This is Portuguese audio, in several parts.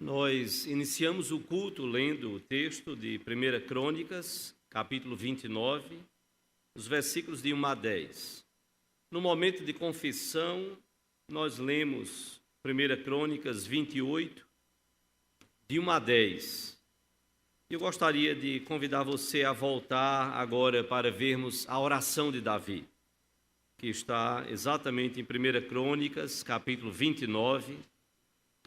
Nós iniciamos o culto lendo o texto de 1 Crônicas, capítulo 29, os versículos de 1 a 10. No momento de confissão, nós lemos 1 Crônicas 28, de 1 a 10. Eu gostaria de convidar você a voltar agora para vermos a oração de Davi, que está exatamente em 1 Crônicas, capítulo 29,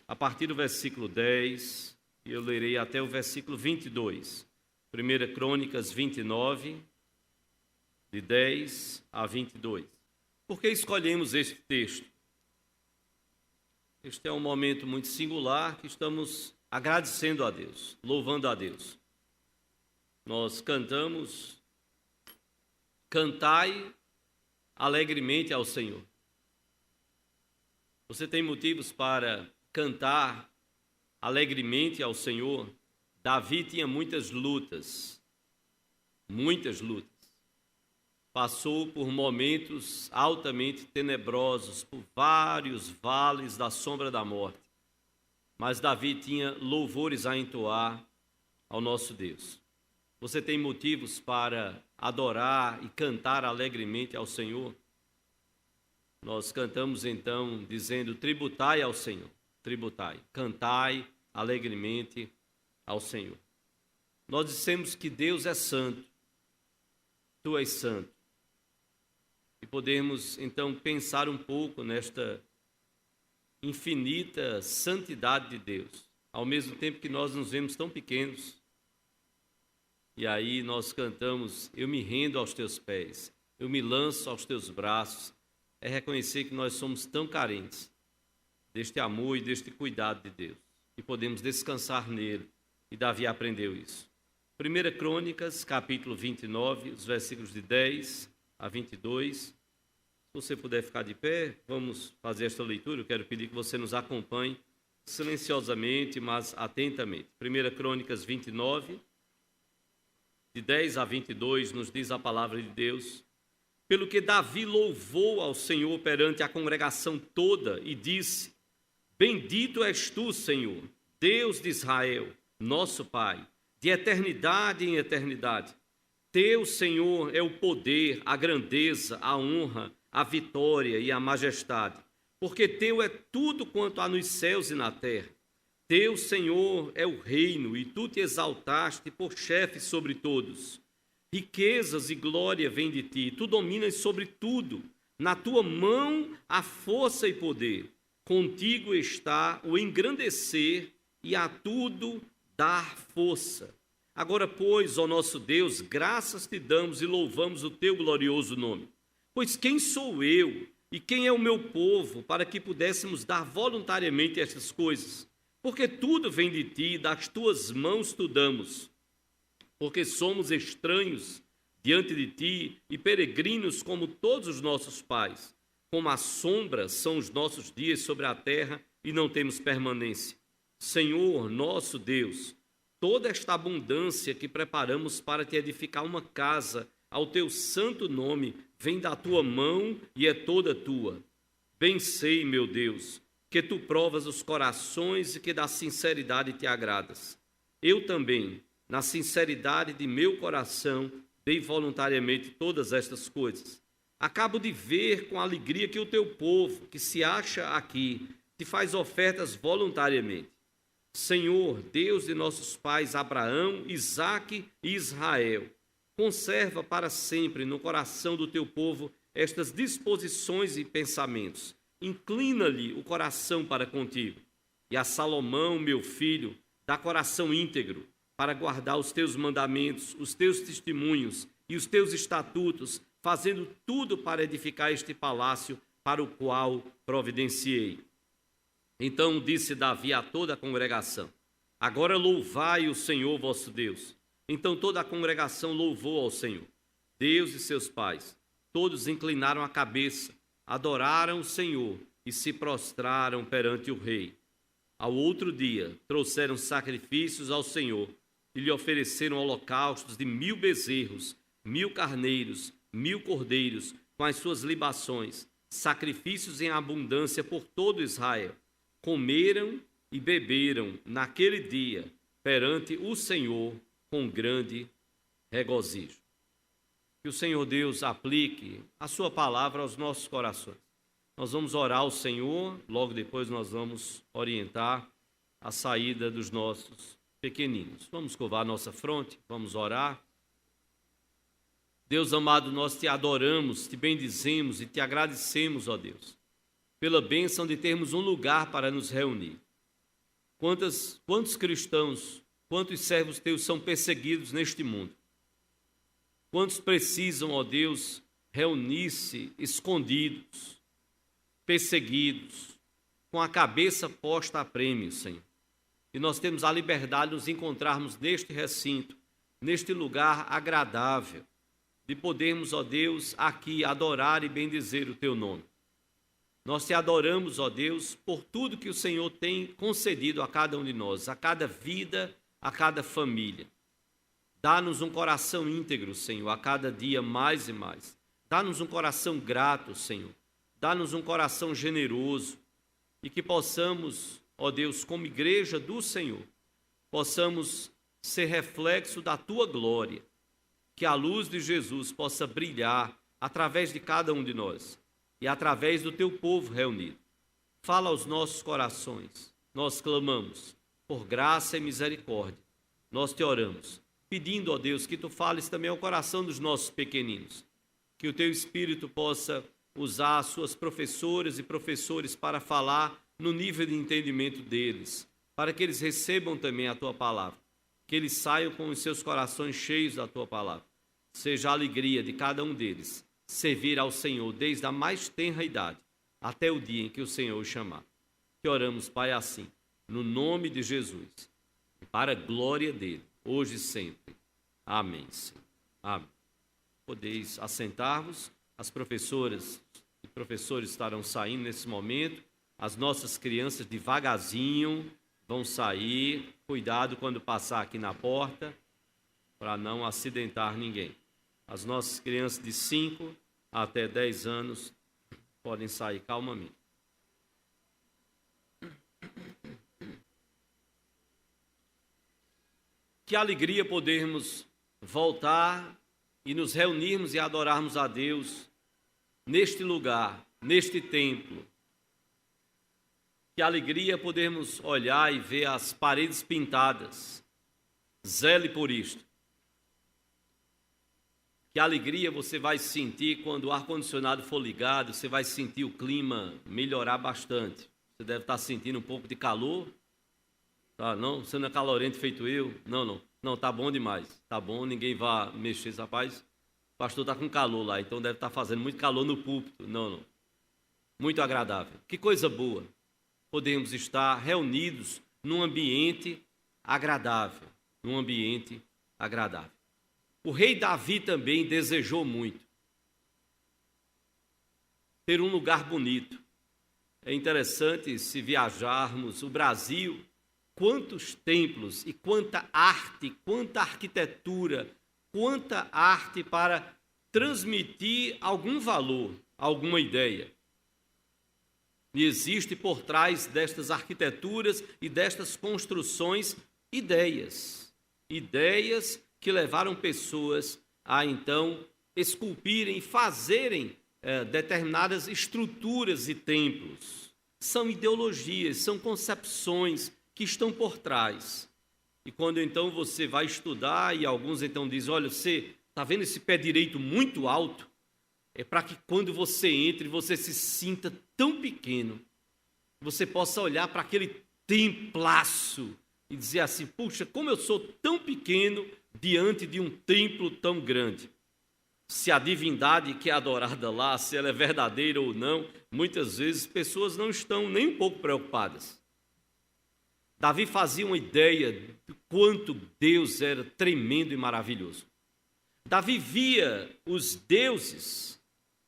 a partir do versículo 10, e eu lerei até o versículo 22. 1 Crônicas 29, de 10 a 22. Por que escolhemos este texto? Este é um momento muito singular que estamos agradecendo a Deus, louvando a Deus. Nós cantamos, cantai alegremente ao Senhor. Você tem motivos para cantar alegremente ao Senhor? Davi tinha muitas lutas. Passou por momentos altamente tenebrosos, por vários vales da sombra da morte. Mas Davi tinha louvores a entoar ao nosso Deus. Você tem motivos para adorar e cantar alegremente ao Senhor? Nós cantamos então dizendo: tributai ao Senhor, tributai, cantai alegremente ao Senhor. Nós dissemos que Deus é santo, tu és santo. E podemos então pensar um pouco nesta infinita santidade de Deus, ao mesmo tempo que nós nos vemos tão pequenos. E aí nós cantamos: eu me rendo aos teus pés, eu me lanço aos teus braços. É reconhecer que nós somos tão carentes deste amor e deste cuidado de Deus, e podemos descansar nele, e Davi aprendeu isso. 1 Crônicas, capítulo 29, os versículos de 10 a 22. Se você puder ficar de pé, vamos fazer esta leitura. Eu quero pedir que você nos acompanhe silenciosamente, mas atentamente. 1 Crônicas 29, de 10 a 22, nos diz a palavra de Deus: pelo que Davi louvou ao Senhor perante a congregação toda e disse: bendito és tu, Senhor, Deus de Israel, nosso Pai, de eternidade em eternidade. Teu, Senhor, é o poder, a grandeza, a honra, a vitória e a majestade, porque teu é tudo quanto há nos céus e na terra. Teu, Senhor, é o reino, e tu te exaltaste por chefe sobre todos. Riquezas e glória vêm de ti, tu dominas sobre tudo. Na tua mão há força e poder. Contigo está o engrandecer e a tudo dar força. Agora, pois, ó nosso Deus, graças te damos e louvamos o teu glorioso nome. Pois quem sou eu e quem é o meu povo para que pudéssemos dar voluntariamente estas coisas? Porque tudo vem de ti, das tuas mãos tu damos. Porque somos estranhos diante de ti e peregrinos como todos os nossos pais. Como a sombra são os nossos dias sobre a terra e não temos permanência. Senhor, nosso Deus, toda esta abundância que preparamos para te edificar uma casa ao teu santo nome vem da tua mão e é toda tua. Bem sei, meu Deus, que tu provas os corações e que da sinceridade te agradas. Eu também, na sinceridade de meu coração, dei voluntariamente todas estas coisas. Acabo de ver com alegria que o teu povo, que se acha aqui, te faz ofertas voluntariamente. Senhor, Deus de nossos pais Abraão, Isaque e Israel, conserva para sempre no coração do teu povo estas disposições e pensamentos. Inclina-lhe o coração para contigo. E a Salomão, meu filho, dá coração íntegro para guardar os teus mandamentos, os teus testemunhos e os teus estatutos, fazendo tudo para edificar este palácio para o qual providenciei. Então disse Davi a toda a congregação: agora louvai o Senhor vosso Deus. Então toda a congregação louvou ao Senhor, Deus e seus pais. Todos inclinaram a cabeça, adoraram o Senhor e se prostraram perante o rei. Ao outro dia trouxeram sacrifícios ao Senhor e lhe ofereceram holocaustos de 1000 bezerros, 1000 carneiros, 1000 cordeiros, com as suas libações, sacrifícios em abundância por todo Israel. Comeram e beberam naquele dia perante o Senhor com grande regozijo. Que o Senhor Deus aplique a sua palavra aos nossos corações. Nós vamos orar ao Senhor, logo depois nós vamos orientar a saída dos nossos pequeninos. Vamos curvar nossa fronte, vamos orar. Deus amado, nós te adoramos, te bendizemos e te agradecemos, ó Deus, pela bênção de termos um lugar para nos reunir. Quantos cristãos, quantos servos teus são perseguidos neste mundo? Quantos precisam, ó Deus, reunir-se escondidos, perseguidos, com a cabeça posta a prêmio, Senhor. E nós temos a liberdade de nos encontrarmos neste recinto, neste lugar agradável, de podermos, ó Deus, aqui adorar e bendizer o teu nome. Nós te adoramos, ó Deus, por tudo que o Senhor tem concedido a cada um de nós, a cada vida, a cada família. Dá-nos um coração íntegro, Senhor, a cada dia mais e mais. Dá-nos um coração grato, Senhor. Dá-nos um coração generoso e que possamos, ó Deus, como igreja do Senhor, possamos ser reflexo da tua glória, que a luz de Jesus possa brilhar através de cada um de nós e através do teu povo reunido. Fala aos nossos corações. Nós clamamos por graça e misericórdia. Nós te oramos, pedindo, ó Deus, que tu fales também ao coração dos nossos pequeninos, que o teu Espírito possa usar as suas professoras e professores para falar no nível de entendimento deles, para que eles recebam também a tua palavra, que eles saiam com os seus corações cheios da tua palavra. Seja a alegria de cada um deles servir ao Senhor desde a mais tenra idade até o dia em que o Senhor os chamar. Que oramos, Pai, assim, no nome de Jesus, para a glória dele, hoje e sempre. Amém, Senhor. Amém. Podeis assentar-vos. As professoras e professores estarão saindo nesse momento. As nossas crianças devagarzinho vão sair. Cuidado quando passar aqui na porta, para não acidentar ninguém. As nossas crianças de 5 até 10 anos podem sair calmamente. Que alegria podermos voltar e nos reunirmos e adorarmos a Deus neste lugar, neste templo. Que alegria podermos olhar e ver as paredes pintadas. Zele por isto. Que alegria você vai sentir quando o ar-condicionado for ligado, você vai sentir o clima melhorar bastante. Você deve estar sentindo um pouco de calor. Tá, não? Você não é calorento feito eu? Não, tá bom demais. Tá bom, ninguém vai mexer. Rapaz, o pastor está com calor lá, então deve estar fazendo muito calor no púlpito. Não. Muito agradável. Que coisa boa. Podemos estar reunidos num ambiente agradável. Num ambiente agradável. O rei Davi também desejou muito ter um lugar bonito. É interessante se viajarmos o Brasil, quantos templos e quanta arte, quanta arquitetura, quanta arte para transmitir algum valor, alguma ideia. E existe por trás destas arquiteturas e destas construções ideias que levaram pessoas a então esculpirem, fazerem determinadas estruturas e templos. São ideologias, são concepções que estão por trás. E quando então você vai estudar e alguns então dizem, olha, você está vendo esse pé direito muito alto? É para que quando você entre, você se sinta tão pequeno, você possa olhar para aquele templaço e dizer assim, puxa, como eu sou tão pequeno diante de um templo tão grande. Se a divindade que é adorada lá, se ela é verdadeira ou não, muitas vezes pessoas não estão nem um pouco preocupadas. Davi fazia uma ideia de quanto Deus era tremendo e maravilhoso. Davi via os deuses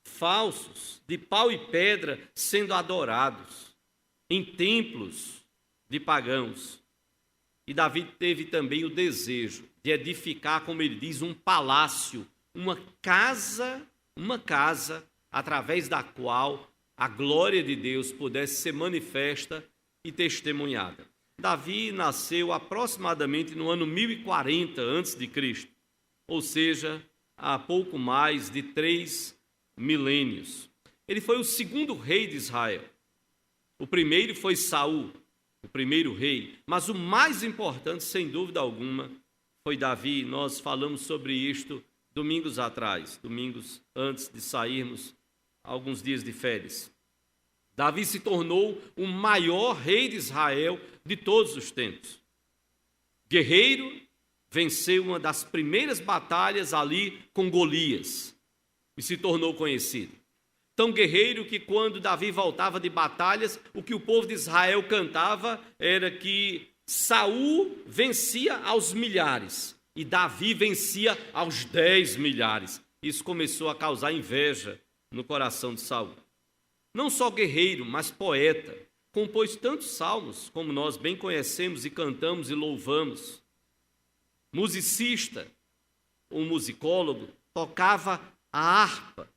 falsos, de pau e pedra, sendo adorados em templos de pagãos. E Davi teve também o desejo de edificar, como ele diz, um palácio, uma casa, através da qual a glória de Deus pudesse ser manifesta e testemunhada. Davi nasceu aproximadamente no ano 1040 a.C., ou seja, há pouco mais de 3 milênios. Ele foi o segundo rei de Israel. O primeiro foi Saul, o primeiro rei, mas o mais importante, sem dúvida alguma, foi Davi. Nós falamos sobre isto domingos atrás, domingos antes de sairmos alguns dias de férias. Davi se tornou o maior rei de Israel de todos os tempos. Guerreiro, venceu uma das primeiras batalhas ali com Golias e se tornou conhecido. Tão guerreiro que quando Davi voltava de batalhas, o que o povo de Israel cantava era que Saul vencia aos milhares e Davi vencia aos 10 milhares. Isso começou a causar inveja no coração de Saul. Não só guerreiro, mas poeta. Compôs tantos salmos, como nós bem conhecemos e cantamos e louvamos. Musicista, um musicólogo, tocava a harpa.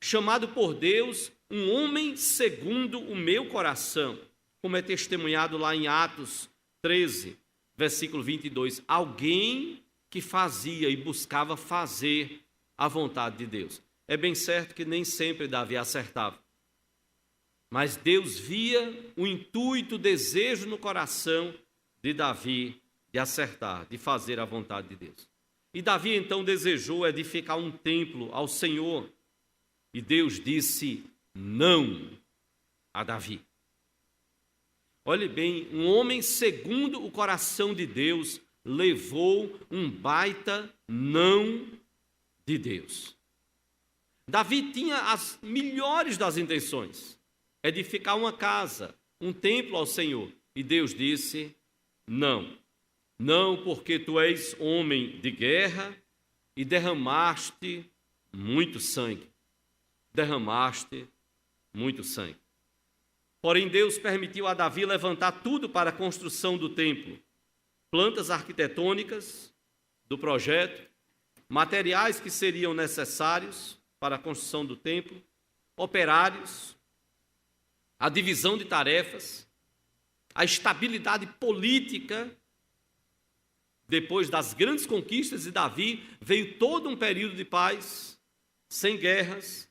Chamado por Deus, um homem segundo o meu coração, como é testemunhado lá em Atos 13, versículo 22. Alguém que fazia e buscava fazer a vontade de Deus. É bem certo que nem sempre Davi acertava. Mas Deus via o intuito, o desejo no coração de Davi de acertar, de fazer a vontade de Deus. E Davi então desejou edificar um templo ao Senhor. E Deus disse não a Davi. Olhe bem, um homem segundo o coração de Deus levou um baita não de Deus. Davi tinha as melhores das intenções. Edificar uma casa, um templo ao Senhor. E Deus disse, não. Não, porque tu és homem de guerra e derramaste muito sangue. Derramaste muito sangue. Porém, Deus permitiu a Davi levantar tudo para a construção do templo. Plantas arquitetônicas do projeto, materiais que seriam necessários para a construção do templo, operários, a divisão de tarefas, a estabilidade política. Depois das grandes conquistas de Davi, veio todo um período de paz, sem guerras,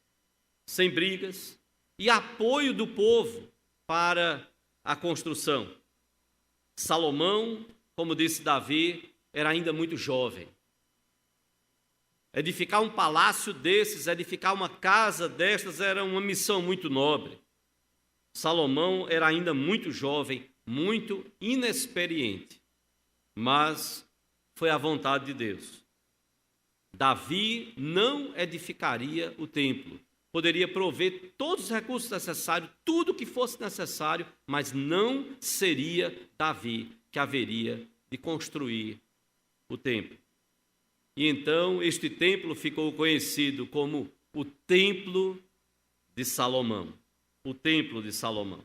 sem brigas, e apoio do povo para a construção. Salomão, como disse Davi, era ainda muito jovem. Edificar um palácio desses, edificar uma casa destas, era uma missão muito nobre. Salomão era ainda muito jovem, muito inexperiente, mas foi a vontade de Deus. Davi não edificaria o templo, poderia prover todos os recursos necessários, tudo que fosse necessário, mas não seria Davi que haveria de construir o templo. E então este templo ficou conhecido como o Templo de Salomão. O Templo de Salomão.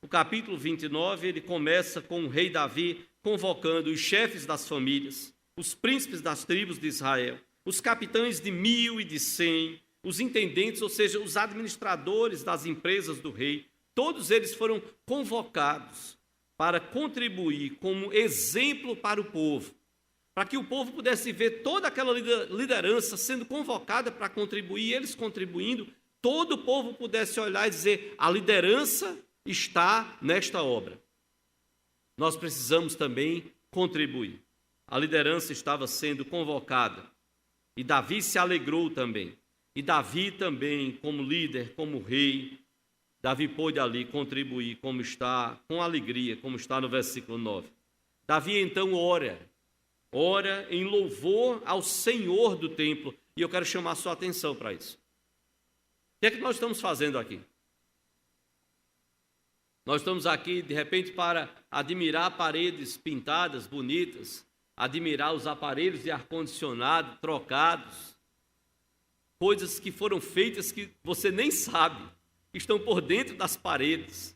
O capítulo 29, ele começa com o rei Davi convocando os chefes das famílias, os príncipes das tribos de Israel, os capitães de 1000 e de 100, os intendentes, ou seja, os administradores das empresas do rei, todos eles foram convocados para contribuir como exemplo para o povo, para que o povo pudesse ver toda aquela liderança sendo convocada para contribuir, e eles contribuindo, todo o povo pudesse olhar e dizer, a liderança está nesta obra. Nós precisamos também contribuir. A liderança estava sendo convocada, e Davi se alegrou também. E Davi também, como líder, como rei, Davi pôde ali contribuir, como está, com alegria, como está no versículo 9. Davi então ora em louvor ao Senhor do templo, e eu quero chamar a sua atenção para isso. O que é que nós estamos fazendo aqui? Nós estamos aqui, de repente, para admirar paredes pintadas, bonitas, admirar os aparelhos de ar-condicionado trocados, coisas que foram feitas que você nem sabe, que estão por dentro das paredes.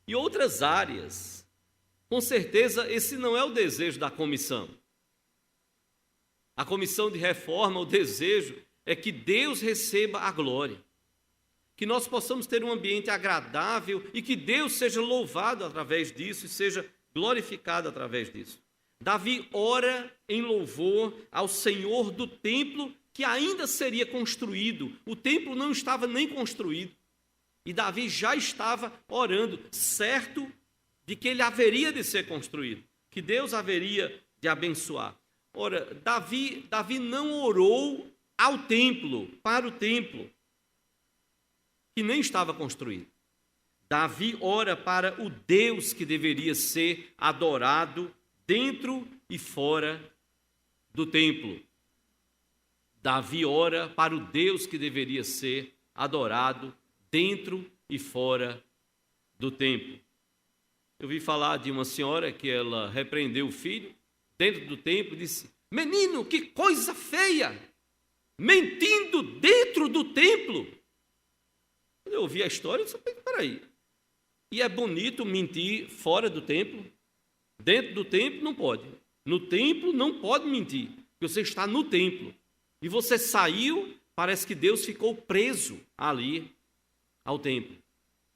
E outras áreas. Com certeza, esse não é o desejo da comissão. A comissão de reforma, o desejo é que Deus receba a glória, que nós possamos ter um ambiente agradável e que Deus seja louvado através disso e seja glorificado através disso. Davi ora em louvor ao Senhor do templo que ainda seria construído. O templo não estava nem construído. E Davi já estava orando, certo de que ele haveria de ser construído, que Deus haveria de abençoar. Ora, Davi não orou ao templo, para o templo, que nem estava construído. Davi ora para o Deus que deveria ser adorado dentro e fora do templo. Davi ora para o Deus que deveria ser adorado dentro e fora do templo. Eu vi falar de uma senhora que ela repreendeu o filho dentro do templo e disse: menino, que coisa feia, mentindo dentro do templo. Quando eu ouvi a história, eu disse: peraí, e é bonito mentir fora do templo? Dentro do templo não pode. No templo não pode mentir, porque você está no templo. E você saiu, parece que Deus ficou preso ali ao templo.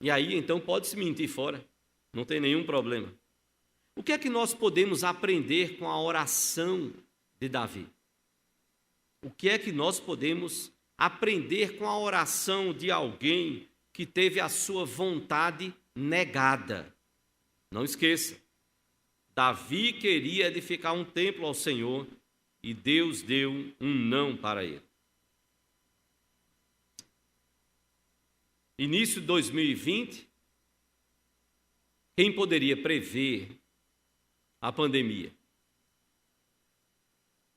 E aí então pode-se mentir fora, não tem nenhum problema. O que é que nós podemos aprender com a oração de Davi? O que é que nós podemos aprender com a oração de alguém que teve a sua vontade negada? Não esqueça, Davi queria edificar um templo ao Senhor e Deus deu um não para ele. Início de 2020, quem poderia prever a pandemia?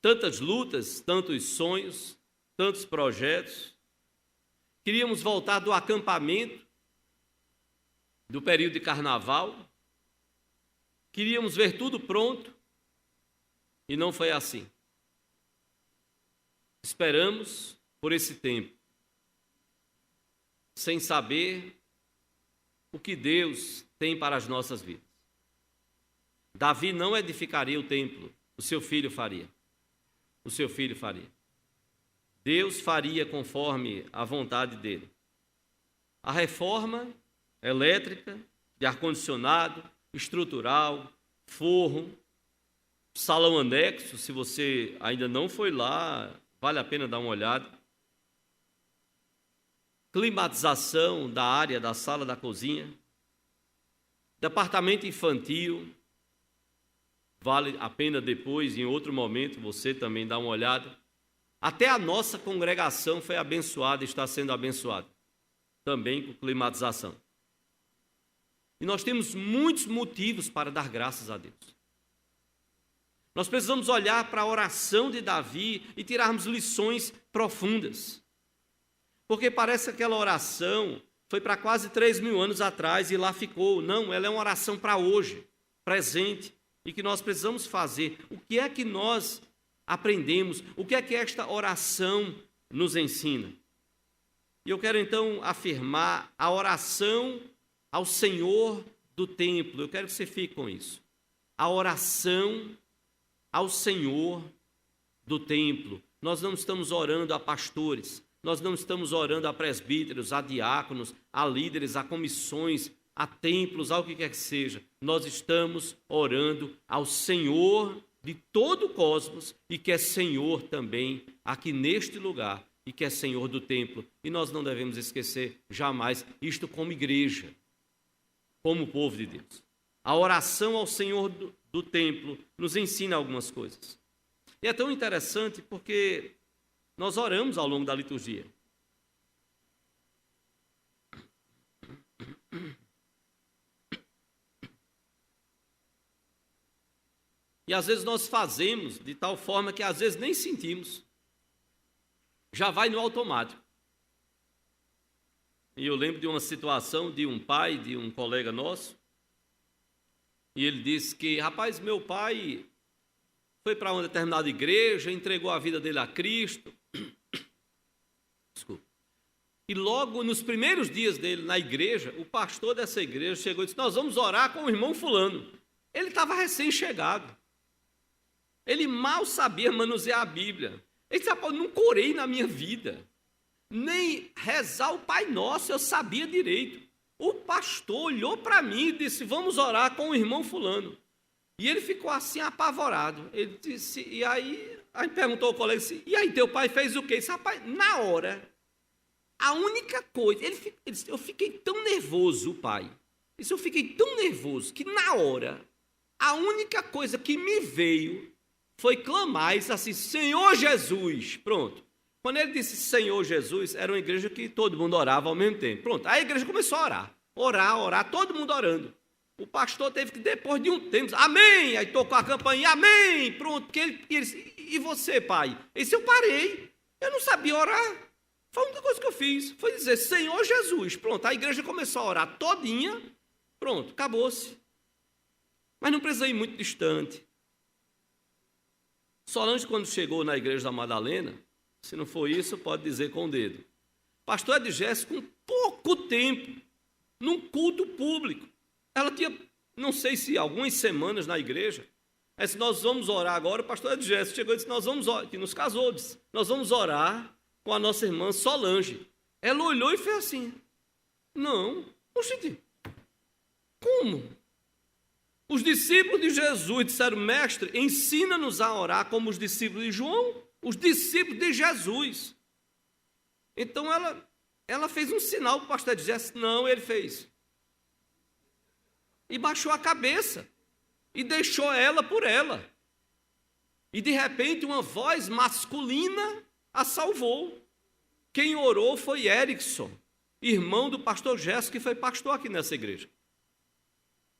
Tantas lutas, tantos sonhos, tantos projetos. Queríamos voltar do acampamento, do período de carnaval. Queríamos ver tudo pronto e não foi assim. Esperamos por esse tempo, sem saber o que Deus tem para as nossas vidas. Davi não edificaria o templo, o seu filho faria. O seu filho faria. Deus faria conforme a vontade dele. A reforma elétrica, de ar-condicionado, estrutural, forro, salão anexo, se você ainda não foi lá, vale a pena dar uma olhada. Climatização da área da sala da cozinha. Departamento infantil, vale a pena depois, em outro momento, você também dar uma olhada. Até a nossa congregação foi abençoada, está sendo abençoada, também com climatização. E nós temos muitos motivos para dar graças a Deus. Nós precisamos olhar para a oração de Davi e tirarmos lições profundas. Porque parece que aquela oração foi para quase 3.000 anos atrás e lá ficou. Não, ela é uma oração para hoje, presente, e que nós precisamos fazer. O que é que nós aprendemos? O que é que esta oração nos ensina? E eu quero então afirmar a oração ao Senhor do templo. Eu quero que você fique com isso. A oração ao Senhor do templo. Nós não estamos orando a pastores, nós não estamos orando a presbíteros, a diáconos, a líderes, a comissões, a templos, ao que quer que seja. Nós estamos orando ao Senhor de todo o cosmos e que é Senhor também aqui neste lugar e que é Senhor do templo. E nós não devemos esquecer jamais isto como igreja, como povo de Deus. A oração ao Senhor do templo nos ensina algumas coisas. E é tão interessante porque nós oramos ao longo da liturgia. E às vezes nós fazemos de tal forma que às vezes nem sentimos. Já vai no automático. E eu lembro de uma situação de um pai, de um colega nosso, e ele disse que, rapaz, meu pai foi para uma determinada igreja, entregou a vida dele a Cristo. Desculpa. E logo nos primeiros dias dele na igreja, o pastor dessa igreja chegou e disse: nós vamos orar com o irmão fulano. Ele estava recém-chegado. Ele mal sabia manusear a Bíblia. Ele disse: rapaz, não corei na minha vida. Nem rezar o Pai Nosso eu sabia direito. O pastor olhou para mim e disse: vamos orar com o irmão fulano. E ele ficou assim apavorado. Ele disse, aí perguntou ao colega, disse, e aí teu pai fez o quê? Ele disse, rapaz, na hora, a única coisa, ele disse, eu fiquei tão nervoso, o pai. Ele disse, eu fiquei tão nervoso que na hora, a única coisa que me veio foi clamar, disse assim, Senhor Jesus, pronto. Quando ele disse Senhor Jesus, era uma igreja que todo mundo orava ao mesmo tempo. Pronto, aí a igreja começou a orar, todo mundo orando. O pastor teve que, depois de um tempo, amém, aí tocou a campainha, amém, pronto. Porque ele disse, e você, pai? Ele disse, eu parei, eu não sabia orar. Foi a única coisa que eu fiz, foi dizer Senhor Jesus. Pronto, a igreja começou a orar todinha, pronto, acabou-se. Mas não precisa ir muito distante. Solange, quando chegou na igreja da Madalena, se não for isso, pode dizer com o dedo. Pastor Edgécio, com pouco tempo, num culto público, ela tinha, não sei se algumas semanas na igreja, aí disse, nós vamos orar agora, o pastor Edgécio chegou e disse, nós vamos orar, que nos casou, disse, nós vamos orar com a nossa irmã Solange. Ela olhou e fez assim, não, oxente, como? Os discípulos de Jesus disseram, mestre, ensina-nos a orar como os discípulos de João, os discípulos de Jesus. Então ela fez um sinal para o pastor Edgécio, não, ele fez. E baixou a cabeça, e deixou ela por ela. E de repente uma voz masculina a salvou. Quem orou foi Erickson, irmão do pastor Gerson, que foi pastor aqui nessa igreja.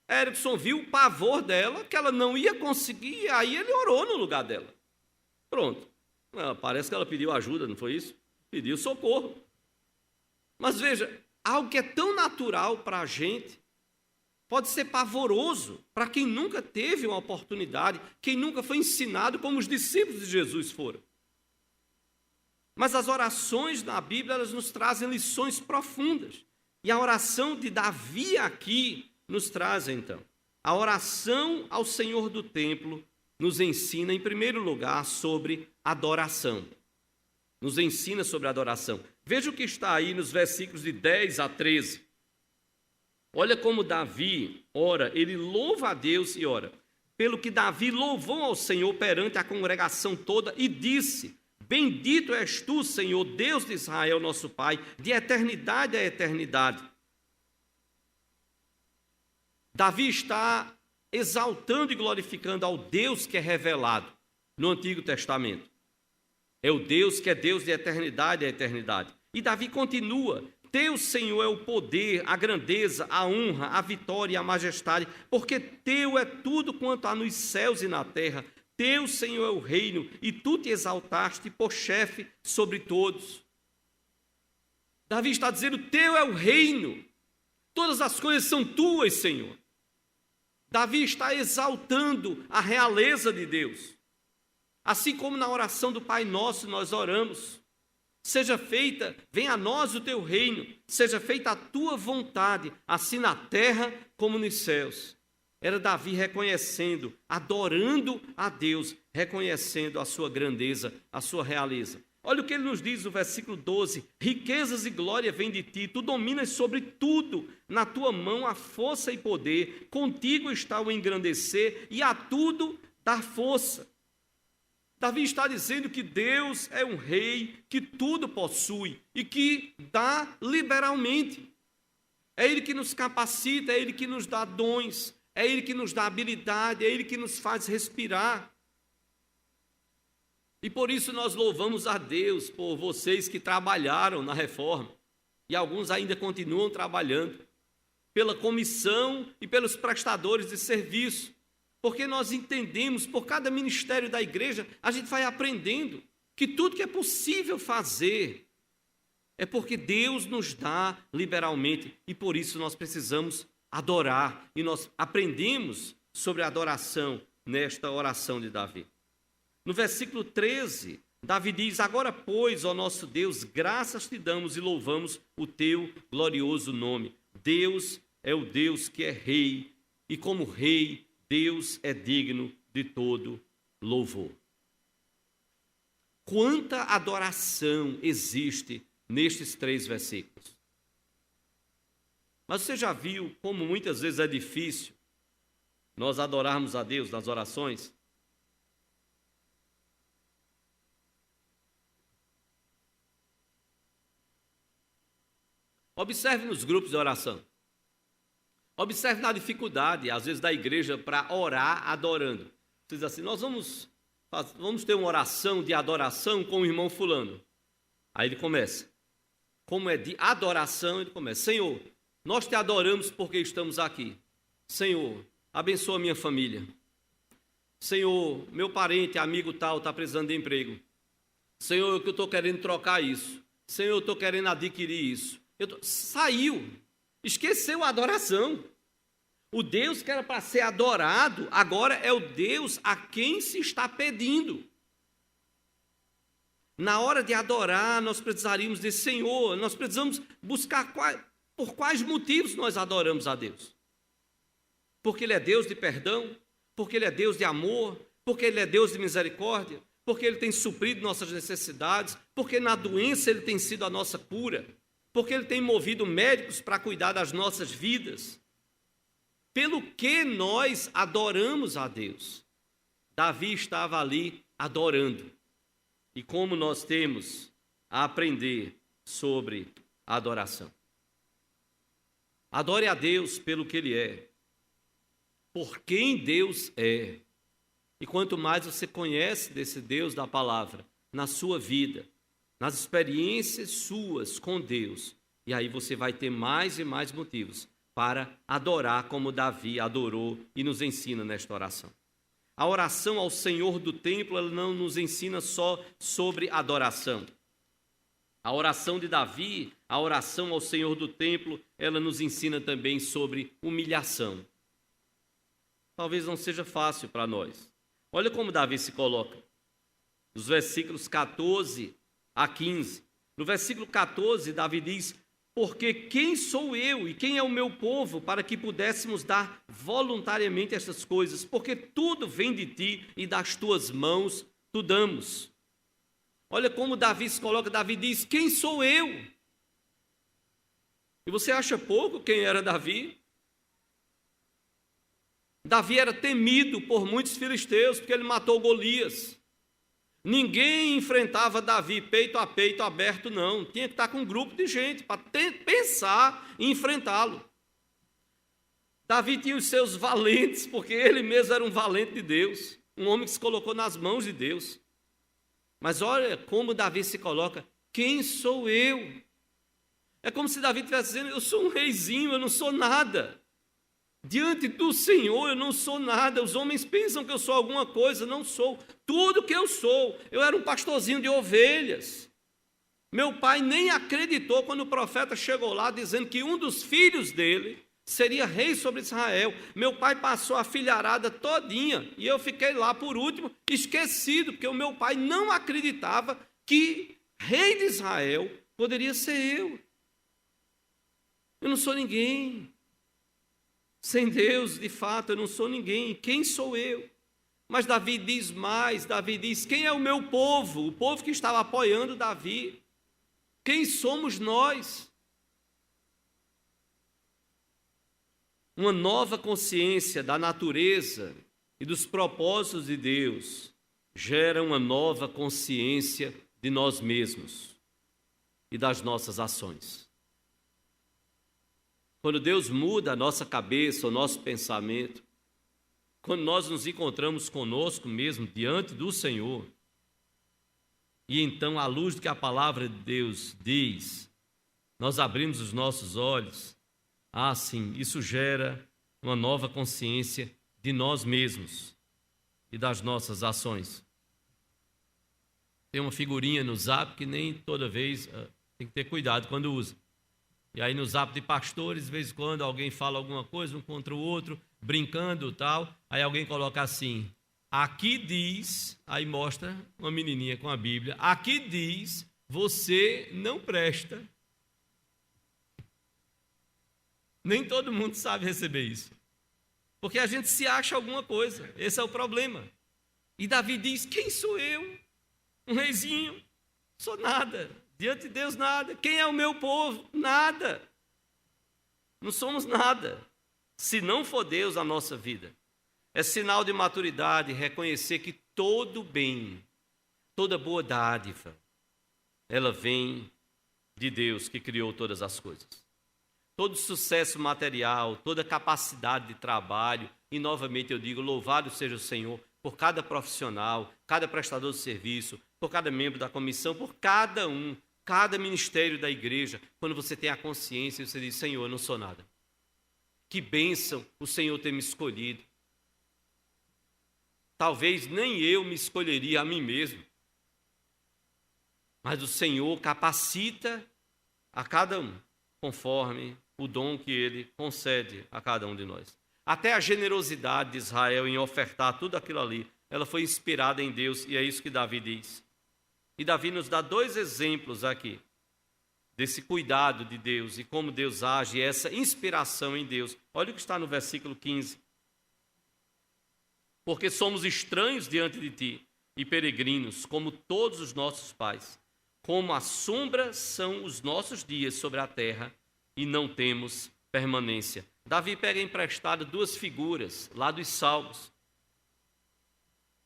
Erickson viu o pavor dela, que ela não ia conseguir, e aí ele orou no lugar dela. Pronto. Parece que ela pediu ajuda, não foi isso? Pediu socorro. Mas veja, algo que é tão natural para a gente, pode ser pavoroso para quem nunca teve uma oportunidade, quem nunca foi ensinado como os discípulos de Jesus foram. Mas as orações na Bíblia, elas nos trazem lições profundas. E a oração de Davi aqui nos traz, então. A oração ao Senhor do templo nos ensina, em primeiro lugar, sobre adoração. Nos ensina sobre adoração. Veja o que está aí nos versículos de 10 a 13. Olha como Davi ora, ele louva a Deus e ora. Pelo que Davi louvou ao Senhor perante a congregação toda e disse, bendito és tu, Senhor, Deus de Israel, nosso Pai, de eternidade a eternidade. Davi está exaltando e glorificando ao Deus que é revelado no Antigo Testamento. É o Deus que é Deus de eternidade a eternidade. E Davi continua, teu, Senhor, é o poder, a grandeza, a honra, a vitória e a majestade, porque teu é tudo quanto há nos céus e na terra. Teu, Senhor, é o reino, e tu te exaltaste por chefe sobre todos. Davi está dizendo, teu é o reino, todas as coisas são tuas, Senhor. Davi está exaltando a realeza de Deus. Assim como na oração do Pai Nosso nós oramos, seja feita, venha a nós o teu reino, seja feita a tua vontade, assim na terra como nos céus. Era Davi reconhecendo, adorando a Deus, reconhecendo a sua grandeza, a sua realeza. Olha o que ele nos diz no versículo 12, riquezas e glória vêm de ti, tu dominas sobre tudo, na tua mão há força e poder, contigo está o engrandecer e a tudo dar força. Davi está dizendo que Deus é um rei que tudo possui e que dá liberalmente. É Ele que nos capacita, é Ele que nos dá dons, é Ele que nos dá habilidade, é Ele que nos faz respirar. E por isso nós louvamos a Deus por vocês que trabalharam na reforma, e alguns ainda continuam trabalhando, pela comissão e pelos prestadores de serviço. Porque nós entendemos, por cada ministério da igreja, a gente vai aprendendo que tudo que é possível fazer é porque Deus nos dá liberalmente e por isso nós precisamos adorar. E nós aprendemos sobre a adoração nesta oração de Davi. No versículo 13, Davi diz, agora, pois, ó nosso Deus, graças te damos e louvamos o teu glorioso nome. Deus é o Deus que é rei e como rei, Deus é digno de todo louvor. Quanta adoração existe nestes 3 versículos. Mas você já viu como muitas vezes é difícil nós adorarmos a Deus nas orações? Observe nos grupos de oração. Observe na dificuldade, às vezes, da igreja para orar adorando. Você diz assim, nós vamos ter uma oração de adoração com o irmão fulano. Aí ele começa. Como é de adoração, ele começa. Senhor, nós te adoramos porque estamos aqui. Senhor, abençoa a minha família. Senhor, meu parente, amigo tal, está precisando de emprego. Senhor, eu estou querendo trocar isso. Senhor, eu estou querendo adquirir isso. Saiu, esqueceu a adoração. O Deus que era para ser adorado, agora é o Deus a quem se está pedindo. Na hora de adorar, nós precisaríamos dizer, Senhor, nós precisamos buscar por quais motivos nós adoramos a Deus. Porque Ele é Deus de perdão, porque Ele é Deus de amor, porque Ele é Deus de misericórdia, porque Ele tem suprido nossas necessidades, porque na doença Ele tem sido a nossa cura, porque Ele tem movido médicos para cuidar das nossas vidas. Pelo que nós adoramos a Deus? Davi estava ali adorando. E como nós temos a aprender sobre a adoração? Adore a Deus pelo que Ele é, por quem Deus é. E quanto mais você conhece desse Deus da palavra, na sua vida, nas experiências suas com Deus, e aí você vai ter mais e mais motivos para adorar como Davi adorou e nos ensina nesta oração. A oração ao Senhor do templo, ela não nos ensina só sobre adoração. A oração de Davi, a oração ao Senhor do templo, ela nos ensina também sobre humilhação. Talvez não seja fácil para nós. Olha como Davi se coloca. Nos versículos 14 a 15. No versículo 14, Davi diz, porque quem sou eu e quem é o meu povo para que pudéssemos dar voluntariamente estas coisas? Porque tudo vem de ti e das tuas mãos tu damos. Olha como Davi se coloca, Davi diz, quem sou eu? E você acha pouco quem era Davi? Davi era temido por muitos filisteus, porque ele matou Golias. Ninguém enfrentava Davi peito a peito aberto, não. Tinha que estar com um grupo de gente para pensar em enfrentá-lo. Davi tinha os seus valentes, porque ele mesmo era um valente de Deus. Um homem que se colocou nas mãos de Deus. Mas olha como Davi se coloca. Quem sou eu? É como se Davi estivesse dizendo, eu sou um reizinho, eu não sou nada. Diante do Senhor eu não sou nada. Os homens pensam que eu sou alguma coisa, não sou. Tudo que eu sou, eu era um pastorzinho de ovelhas. Meu pai nem acreditou quando o profeta chegou lá dizendo que um dos filhos dele seria rei sobre Israel. Meu pai passou a filharada todinha e eu fiquei lá por último, esquecido, porque o meu pai não acreditava que rei de Israel poderia ser eu. Eu não sou ninguém. Sem Deus, de fato, eu não sou ninguém. Quem sou eu? Mas Davi diz mais, Davi diz, quem é o meu povo? O povo que estava apoiando Davi. Quem somos nós? Uma nova consciência da natureza e dos propósitos de Deus gera uma nova consciência de nós mesmos e das nossas ações. Quando Deus muda a nossa cabeça, o nosso pensamento, quando nós nos encontramos conosco mesmo diante do Senhor, e então, à luz do que a palavra de Deus diz, nós abrimos os nossos olhos, sim, isso gera uma nova consciência de nós mesmos e das nossas ações. Tem uma figurinha no Zap que nem toda vez tem que ter cuidado quando usa. E aí no Zap de pastores, de vez em quando alguém fala alguma coisa um contra o outro, brincando e tal, aí alguém coloca assim, aqui diz, aí mostra uma menininha com a Bíblia, aqui diz, você não presta. Nem todo mundo sabe receber isso, porque a gente se acha alguma coisa, esse é o problema. E Davi diz, quem sou eu? Um reizinho, sou nada. Diante de Deus, nada. Quem é o meu povo? Nada. Não somos nada. Se não for Deus a nossa vida. É sinal de maturidade reconhecer que todo bem, toda boa dádiva, ela vem de Deus que criou todas as coisas. Todo sucesso material, toda capacidade de trabalho, e novamente eu digo, louvado seja o Senhor por cada profissional, cada prestador de serviço, por cada membro da comissão, por cada um, cada ministério da igreja. Quando você tem a consciência e você diz, Senhor, eu não sou nada. Que bênção o Senhor ter me escolhido. Talvez nem eu me escolheria a mim mesmo. Mas o Senhor capacita a cada um, conforme o dom que Ele concede a cada um de nós. Até a generosidade de Israel em ofertar tudo aquilo ali, ela foi inspirada em Deus, e é isso que Davi diz. E Davi nos dá 2 exemplos aqui, desse cuidado de Deus e como Deus age, essa inspiração em Deus. Olha o que está no versículo 15. Porque somos estranhos diante de ti e peregrinos, como todos os nossos pais. Como a sombra são os nossos dias sobre a terra e não temos permanência. Davi pega emprestado 2 figuras lá dos Salmos.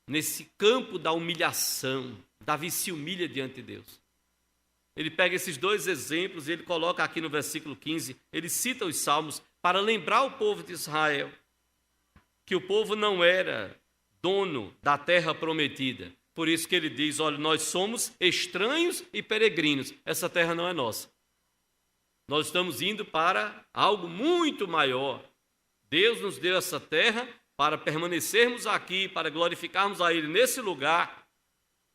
Nesse campo da humilhação, Davi se humilha diante de Deus. Ele pega esses 2 exemplos e ele coloca aqui no versículo 15, ele cita os Salmos para lembrar o povo de Israel que o povo não era dono da terra prometida. Por isso que ele diz, olha, nós somos estranhos e peregrinos. Essa terra não é nossa. Nós estamos indo para algo muito maior. Deus nos deu essa terra para permanecermos aqui, para glorificarmos a Ele nesse lugar.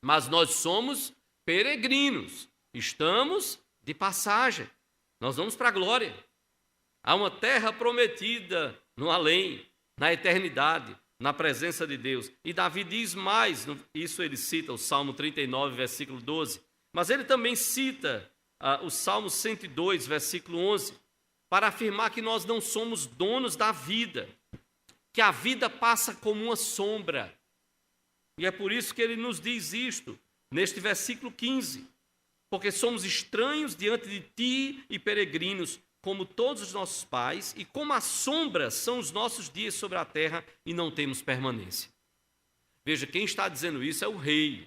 Mas nós somos peregrinos. Estamos de passagem. Nós vamos para a glória. Há uma terra prometida no além, na eternidade, na presença de Deus. E Davi diz mais, isso ele cita o Salmo 39, versículo 12, mas ele também cita o Salmo 102, versículo 11, para afirmar que nós não somos donos da vida, que a vida passa como uma sombra. E é por isso que ele nos diz isto, neste versículo 15, porque somos estranhos diante de ti e peregrinos, como todos os nossos pais, e como a sombra são os nossos dias sobre a terra e não temos permanência. Veja, quem está dizendo isso é o rei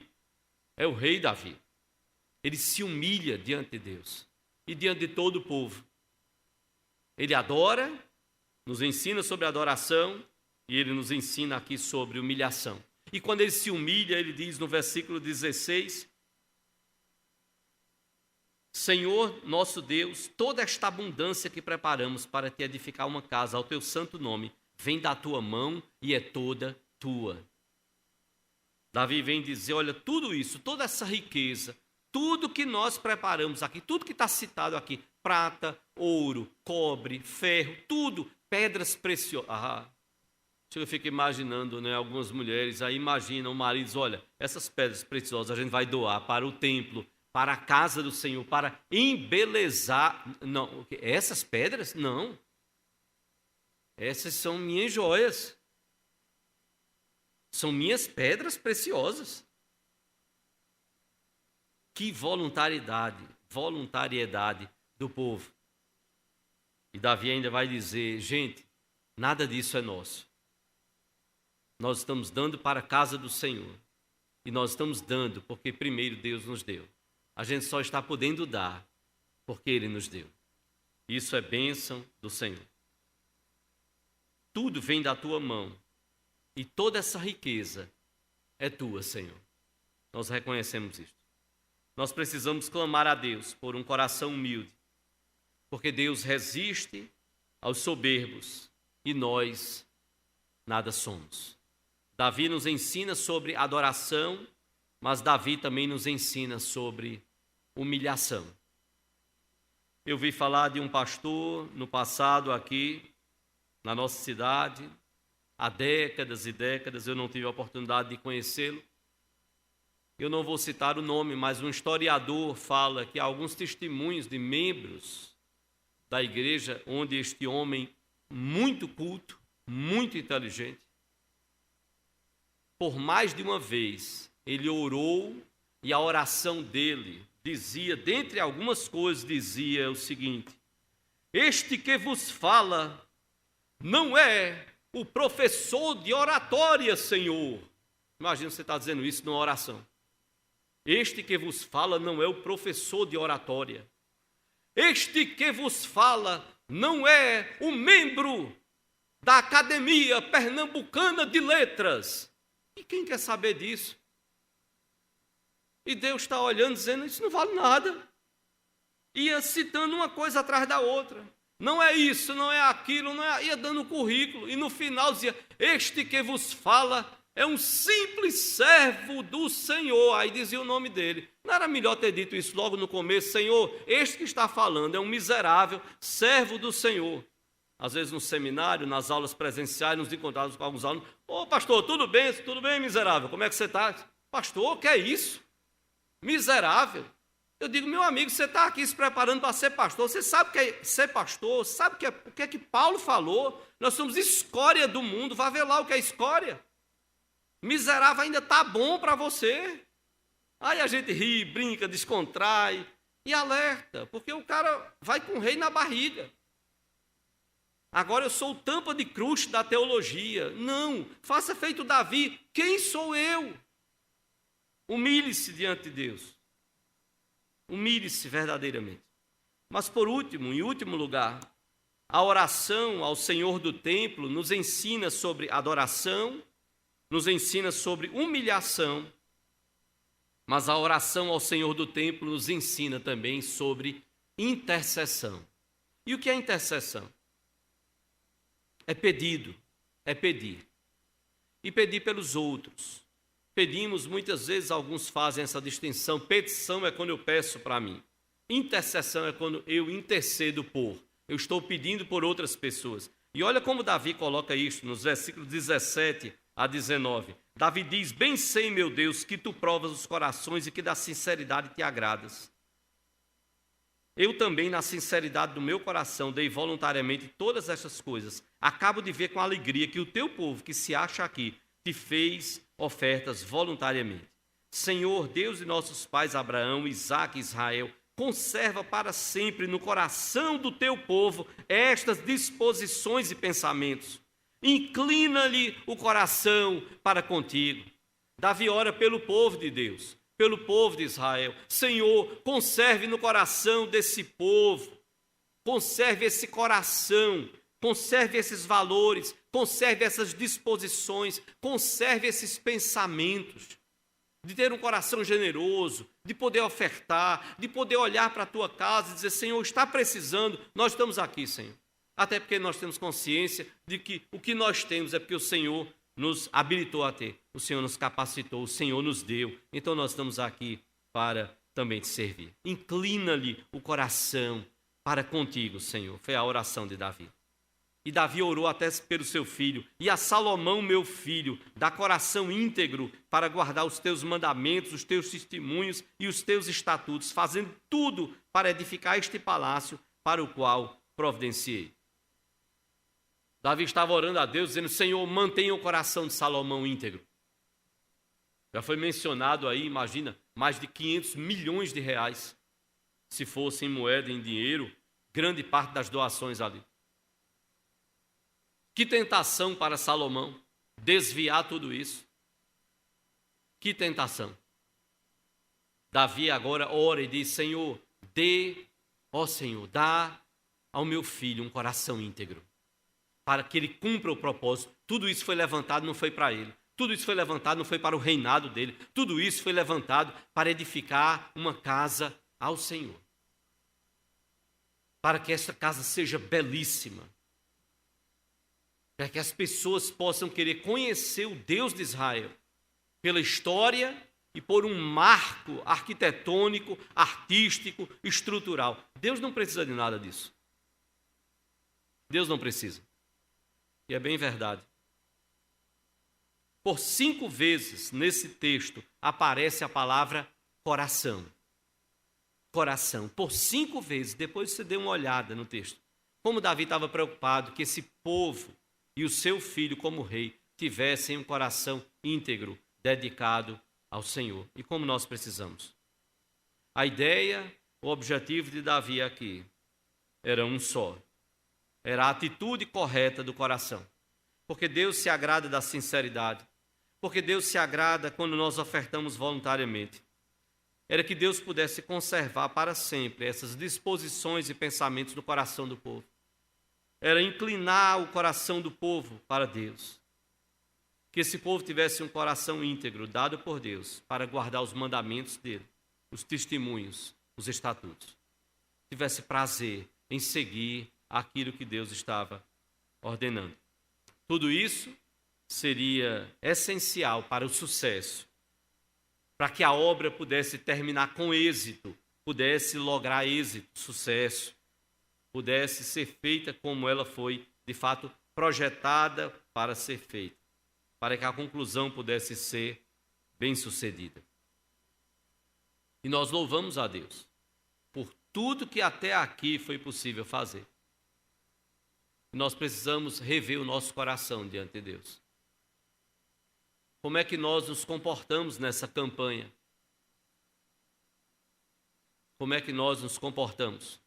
Davi. Ele se humilha diante de Deus e diante de todo o povo. Ele adora, nos ensina sobre adoração e ele nos ensina aqui sobre humilhação. E quando ele se humilha, ele diz no versículo 16, Senhor nosso Deus, toda esta abundância que preparamos para te edificar uma casa ao teu santo nome, vem da tua mão e é toda tua. Davi vem dizer, olha, tudo isso, toda essa riqueza, tudo que nós preparamos aqui, tudo que está citado aqui, prata, ouro, cobre, ferro, tudo, pedras preciosas. Eu fico imaginando, né, algumas mulheres aí imaginam o marido diz, olha, essas pedras preciosas a gente vai doar para o templo, para a casa do Senhor, para embelezar. Não, essas pedras? Não. Essas são minhas joias. São minhas pedras preciosas. Que voluntariedade do povo. E Davi ainda vai dizer, gente, nada disso é nosso. Nós estamos dando para a casa do Senhor. E nós estamos dando porque primeiro Deus nos deu. A gente só está podendo dar porque Ele nos deu. Isso é bênção do Senhor. Tudo vem da tua mão e toda essa riqueza é tua, Senhor. Nós reconhecemos isto. Nós precisamos clamar a Deus por um coração humilde, porque Deus resiste aos soberbos e nós nada somos. Davi nos ensina sobre adoração, mas Davi também nos ensina sobre humilhação. Eu vi falar de um pastor no passado aqui, na nossa cidade, há décadas e décadas, eu não tive a oportunidade de conhecê-lo. Eu não vou citar o nome, mas um historiador fala que há alguns testemunhos de membros da igreja onde este homem, muito culto, muito inteligente, por mais de uma vez, ele orou e a oração dele dizia, dentre algumas coisas, dizia o seguinte: este que vos fala não é o professor de oratória, Senhor. Imagina você está dizendo isso numa oração. Este que vos fala não é o professor de oratória. Este que vos fala não é o membro da Academia Pernambucana de Letras. E quem quer saber disso? E Deus está olhando, dizendo, isso não vale nada. Ia citando uma coisa atrás da outra. Não é isso, não é aquilo, não é... Ia dando currículo. E no final dizia, este que vos fala é um simples servo do Senhor. Aí dizia o nome dele. Não era melhor ter dito isso logo no começo? Senhor, este que está falando é um miserável servo do Senhor. Às vezes no seminário, nas aulas presenciais, nos encontramos com alguns alunos. Ô pastor, tudo bem, miserável? Como é que você está? Pastor, o que é isso? Miserável. Eu digo, meu amigo, você está aqui se preparando para ser pastor. Você sabe o que é ser pastor? Sabe o que é que Paulo falou? Nós somos escória do mundo. Vá ver lá o que é escória. Miserável ainda está bom para você. Aí a gente ri, brinca, descontrai e alerta, porque o cara vai com o rei na barriga. Agora eu sou o tampa de cruz da teologia. Não, faça feito Davi. Quem sou eu? Humilhe-se diante de Deus. Humilhe-se verdadeiramente. Mas por último, em último lugar, a oração ao Senhor do templo nos ensina sobre adoração, nos ensina sobre humilhação, mas a oração ao Senhor do templo nos ensina também sobre intercessão. E o que é intercessão? É pedido, é pedir. E pedir pelos outros. Pedimos, muitas vezes alguns fazem essa distinção. Petição é quando eu peço para mim. Intercessão é quando eu intercedo por. Eu estou pedindo por outras pessoas. E olha como Davi coloca isso nos versículos 17 a 19. Davi diz, bem sei, meu Deus, que tu provas os corações e que da sinceridade te agradas. Eu também, na sinceridade do meu coração, dei voluntariamente todas essas coisas. Acabo de ver com alegria que o teu povo, que se acha aqui, te fez ofertas voluntariamente. Senhor, Deus de nossos pais Abraão, Isaque e Israel, conserva para sempre no coração do teu povo estas disposições e pensamentos. Inclina-lhe o coração para contigo. Davi ora pelo povo de Deus, pelo povo de Israel. Senhor, conserve no coração desse povo, conserve esse coração, conserve esses valores, conserve essas disposições, conserve esses pensamentos, de ter um coração generoso, de poder ofertar, de poder olhar para a tua casa e dizer, Senhor, está precisando, nós estamos aqui, Senhor. Até porque nós temos consciência de que o que nós temos é porque o Senhor nos habilitou a ter, o Senhor nos capacitou, o Senhor nos deu. Então nós estamos aqui para também te servir. Inclina-lhe o coração para contigo, Senhor. Foi a oração de Davi. E Davi orou até pelo seu filho. E a Salomão, meu filho, dá coração íntegro para guardar os teus mandamentos, os teus testemunhos e os teus estatutos, fazendo tudo para edificar este palácio para o qual providenciei. Davi estava orando a Deus, dizendo, Senhor, mantenha o coração de Salomão íntegro. Já foi mencionado aí, imagina, mais de 500 milhões de reais. Se fosse em moeda, em dinheiro, grande parte das doações ali. Que tentação para Salomão desviar tudo isso. Que tentação. Davi agora ora e diz, Senhor, Senhor, dá ao meu filho um coração íntegro, para que ele cumpra o propósito. Tudo isso foi levantado, não foi para ele. Tudo isso foi levantado, não foi para o reinado dele. Tudo isso foi levantado para edificar uma casa ao Senhor. Para que essa casa seja belíssima. Para que as pessoas possam querer conhecer o Deus de Israel pela história e por um marco arquitetônico, artístico, estrutural. Deus não precisa de nada disso. Deus não precisa. E é bem verdade. Por 5 vezes nesse texto aparece a palavra coração. Coração. Por 5 vezes. Depois você dê uma olhada no texto. Como Davi estava preocupado que esse povo e o seu filho como rei tivessem um coração íntegro, dedicado ao Senhor. E como nós precisamos. A ideia, o objetivo de Davi aqui era um só. Era a atitude correta do coração. porque Deus se agrada da sinceridade, porque Deus se agrada quando nós ofertamos voluntariamente. Era que Deus pudesse conservar para sempre essas disposições e pensamentos no coração do povo. Era inclinar o coração do povo para Deus. Que esse povo tivesse um coração íntegro, dado por Deus, para guardar os mandamentos dele, os testemunhos, os estatutos. Tivesse prazer em seguir aquilo que Deus estava ordenando. Tudo isso seria essencial para o sucesso, para que a obra pudesse terminar com êxito, pudesse lograr êxito, sucesso, pudesse ser feita como ela foi, de fato, projetada para ser feita, para que a conclusão pudesse ser bem-sucedida. E nós louvamos a Deus por tudo que até aqui foi possível fazer. Nós precisamos rever o nosso coração diante de Deus. Como é que nós nos comportamos nessa campanha? Como é que nós nos comportamos?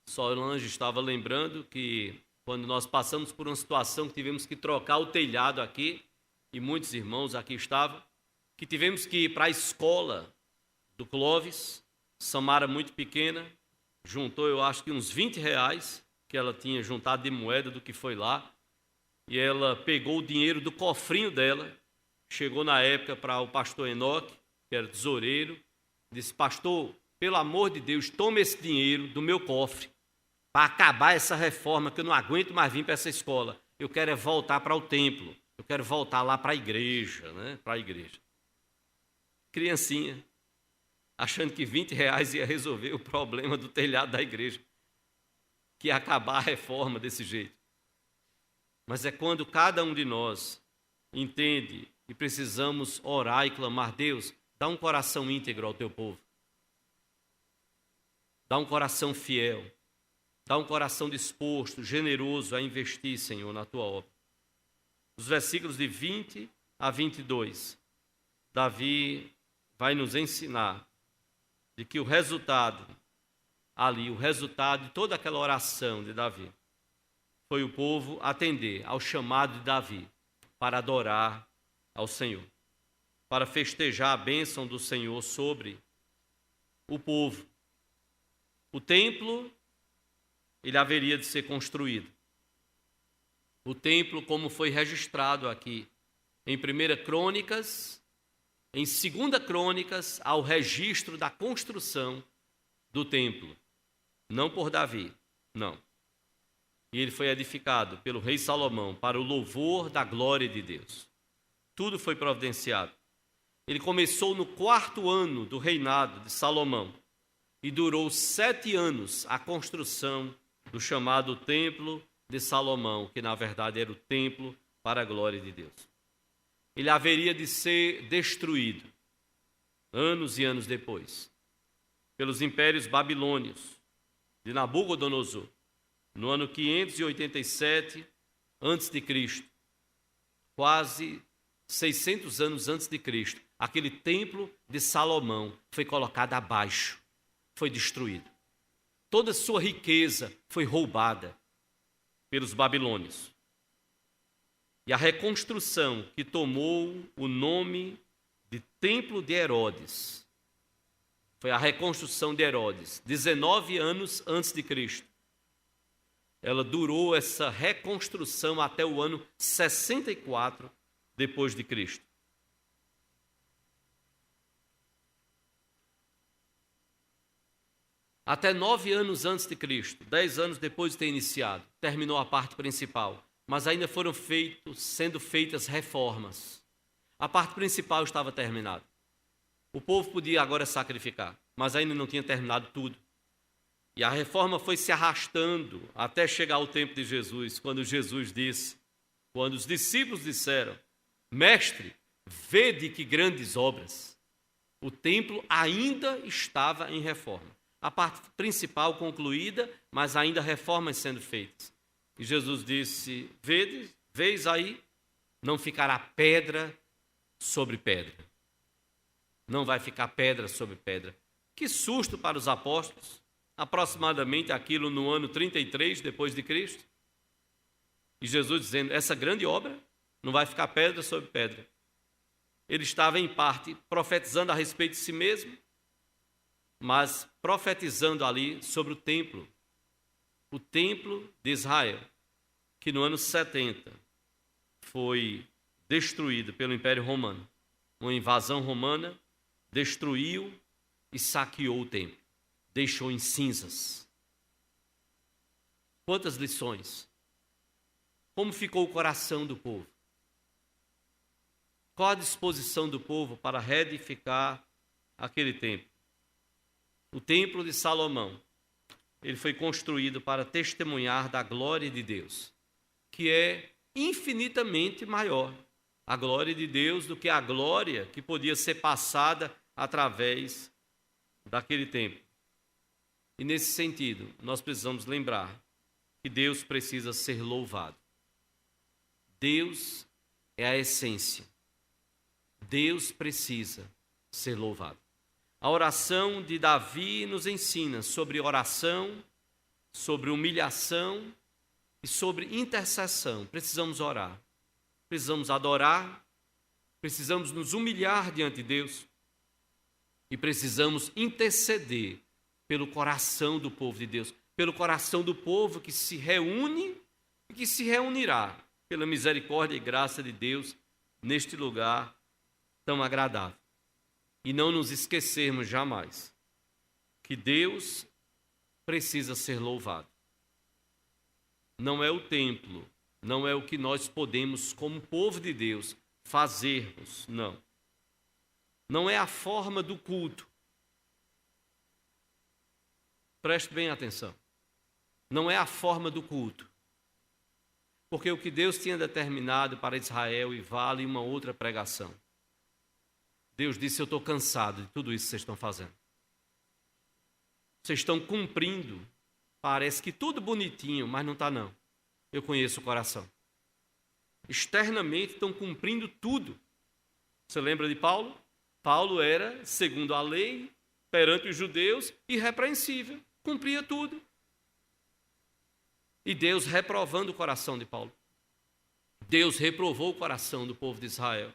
Solange estava lembrando que quando nós passamos por uma situação que tivemos que trocar o telhado aqui, e muitos irmãos aqui estavam, que tivemos que ir para a escola do Clóvis, Samara muito pequena, juntou eu acho que uns R$20 que ela tinha juntado de moeda do que foi lá, e ela pegou o dinheiro do cofrinho dela, chegou na época para o pastor Enoque, que era tesoureiro, disse: pastor, pelo amor de Deus, toma esse dinheiro do meu cofre, para acabar essa reforma, que eu não aguento mais vir para essa escola. Eu quero é voltar para o templo, eu quero voltar lá para a igreja, né? Para a igreja. Criancinha, achando que R$20 ia resolver o problema do telhado da igreja, que ia acabar a reforma desse jeito. Mas é quando cada um de nós entende e precisamos orar e clamar: Deus, dá um coração íntegro ao teu povo. Dá um coração fiel. Dá um coração disposto, generoso a investir, Senhor, na tua obra. Os versículos de 20 a 22, Davi vai nos ensinar de que o resultado de toda aquela oração de Davi, foi o povo atender ao chamado de Davi para adorar ao Senhor, para festejar a bênção do Senhor sobre o povo. O templo, ele haveria de ser construído. O templo, como foi registrado aqui em 1 Crônicas, em 2 Crônicas, há o registro da construção do templo. Não por Davi, não. E ele foi edificado pelo rei Salomão para o louvor da glória de Deus. Tudo foi providenciado. Ele começou no 4º ano do reinado de Salomão e durou 7 anos a construção do chamado Templo de Salomão, que na verdade era o templo para a glória de Deus. Ele haveria de ser destruído anos e anos depois pelos impérios babilônios de Nabucodonosor, no ano 587 a.C., quase 600 anos antes de Cristo, aquele templo de Salomão foi colocado abaixo, foi destruído. Toda a sua riqueza foi roubada pelos babilônios. E a reconstrução, que tomou o nome de Templo de Herodes, foi a reconstrução de Herodes, 19 anos antes de Cristo. Ela durou, essa reconstrução, até o ano 64 depois de Cristo. Até 9 anos antes de Cristo, 10 anos depois de ter iniciado, terminou a parte principal, mas ainda foram sendo feitas reformas. A parte principal estava terminada. O povo podia agora sacrificar, mas ainda não tinha terminado tudo. E a reforma foi se arrastando até chegar ao tempo de Jesus, quando Jesus disse, quando os discípulos disseram: Mestre, vede que grandes obras. O templo ainda estava em reforma. A parte principal concluída, mas ainda reformas sendo feitas. E Jesus disse: Vês aí, não ficará pedra sobre pedra. Não vai ficar pedra sobre pedra. Que susto para os apóstolos. Aproximadamente aquilo no ano 33 depois de Cristo. E Jesus dizendo, essa grande obra não vai ficar pedra sobre pedra. Ele estava, em parte, profetizando a respeito de si mesmo, mas profetizando ali sobre o templo de Israel, que no ano 70 foi destruído pelo Império Romano. Uma invasão romana destruiu e saqueou o templo, deixou em cinzas. Quantas lições! Como ficou o coração do povo? Qual a disposição do povo para reedificar aquele templo? O templo de Salomão, ele foi construído para testemunhar da glória de Deus, que é infinitamente maior, a glória de Deus, do que a glória que podia ser passada através daquele templo. E nesse sentido, nós precisamos lembrar que Deus precisa ser louvado. Deus é a essência. Deus precisa ser louvado. A oração de Davi nos ensina sobre oração, sobre humilhação e sobre intercessão. Precisamos orar, precisamos adorar, precisamos nos humilhar diante de Deus e precisamos interceder pelo coração do povo de Deus, pelo coração do povo que se reúne e que se reunirá pela misericórdia e graça de Deus neste lugar tão agradável. E não nos esquecermos jamais que Deus precisa ser louvado. Não é o templo, não é o que nós podemos, como povo de Deus, fazermos, não. Não é a forma do culto. Preste bem atenção. Não é a forma do culto. Porque o que Deus tinha determinado para Israel e vale uma outra pregação. Deus disse, eu estou cansado de tudo isso que vocês estão fazendo. Vocês estão cumprindo, parece que tudo bonitinho, mas não está não. Eu conheço o coração. Externamente estão cumprindo tudo. Você lembra de Paulo? Paulo era, segundo a lei, perante os judeus, irrepreensível. Cumpria tudo. E Deus reprovando o coração de Paulo. Deus reprovou o coração do povo de Israel.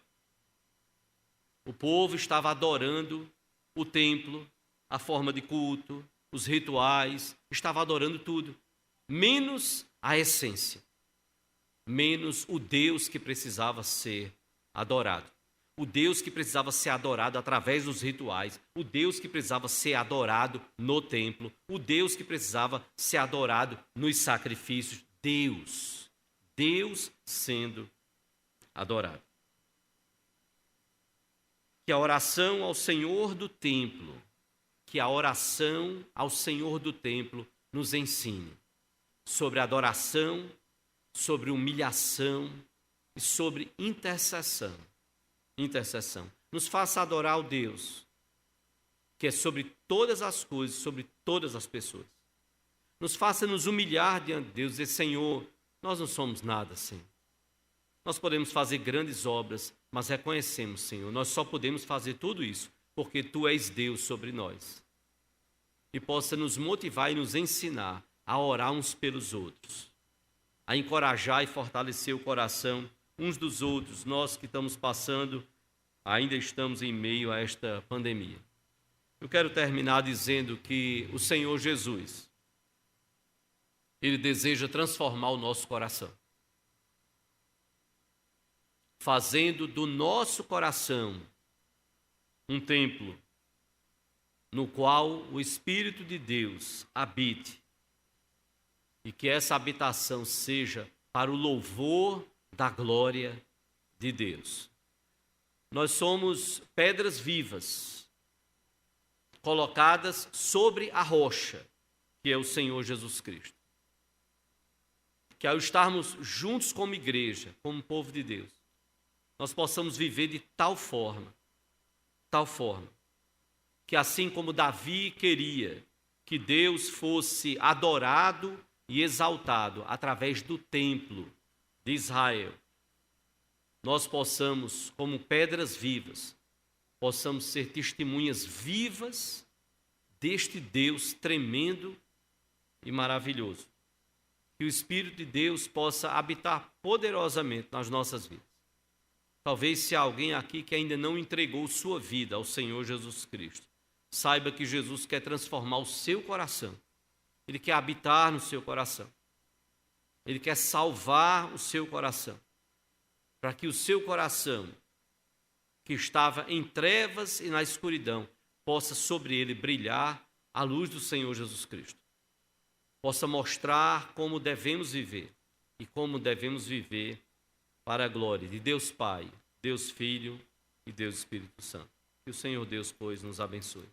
O povo estava adorando o templo, a forma de culto, os rituais, estava adorando tudo, menos a essência, menos o Deus que precisava ser adorado. O Deus que precisava ser adorado através dos rituais, o Deus que precisava ser adorado no templo, o Deus que precisava ser adorado nos sacrifícios. Deus sendo adorado. Que a oração ao Senhor do templo, nos ensine sobre adoração, sobre humilhação e sobre intercessão. Nos faça adorar o Deus, que é sobre todas as coisas, sobre todas as pessoas. Nos faça nos humilhar diante de Deus e dizer, Senhor, nós não somos nada assim. Nós podemos fazer grandes obras, mas reconhecemos, Senhor, nós só podemos fazer tudo isso porque Tu és Deus sobre nós. E possa nos motivar e nos ensinar a orar uns pelos outros, a encorajar e fortalecer o coração uns dos outros, nós que estamos passando, ainda estamos em meio a esta pandemia. Eu quero terminar dizendo que o Senhor Jesus, Ele deseja transformar o nosso coração, fazendo do nosso coração um templo no qual o Espírito de Deus habite e que essa habitação seja para o louvor da glória de Deus. Nós somos pedras vivas colocadas sobre a rocha, que é o Senhor Jesus Cristo. Que ao estarmos juntos como igreja, como povo de Deus, nós possamos viver de tal forma, que assim como Davi queria que Deus fosse adorado e exaltado através do templo de Israel, nós possamos, como pedras vivas, possamos ser testemunhas vivas deste Deus tremendo e maravilhoso, que o Espírito de Deus possa habitar poderosamente nas nossas vidas. Talvez se há alguém aqui que ainda não entregou sua vida ao Senhor Jesus Cristo, saiba que Jesus quer transformar o seu coração. Ele quer habitar no seu coração. Ele quer salvar o seu coração, para que o seu coração, que estava em trevas e na escuridão, possa sobre ele brilhar a luz do Senhor Jesus Cristo. Possa mostrar como devemos viver e como devemos viver para a glória de Deus Pai, Deus Filho e Deus Espírito Santo. Que o Senhor Deus, pois, nos abençoe.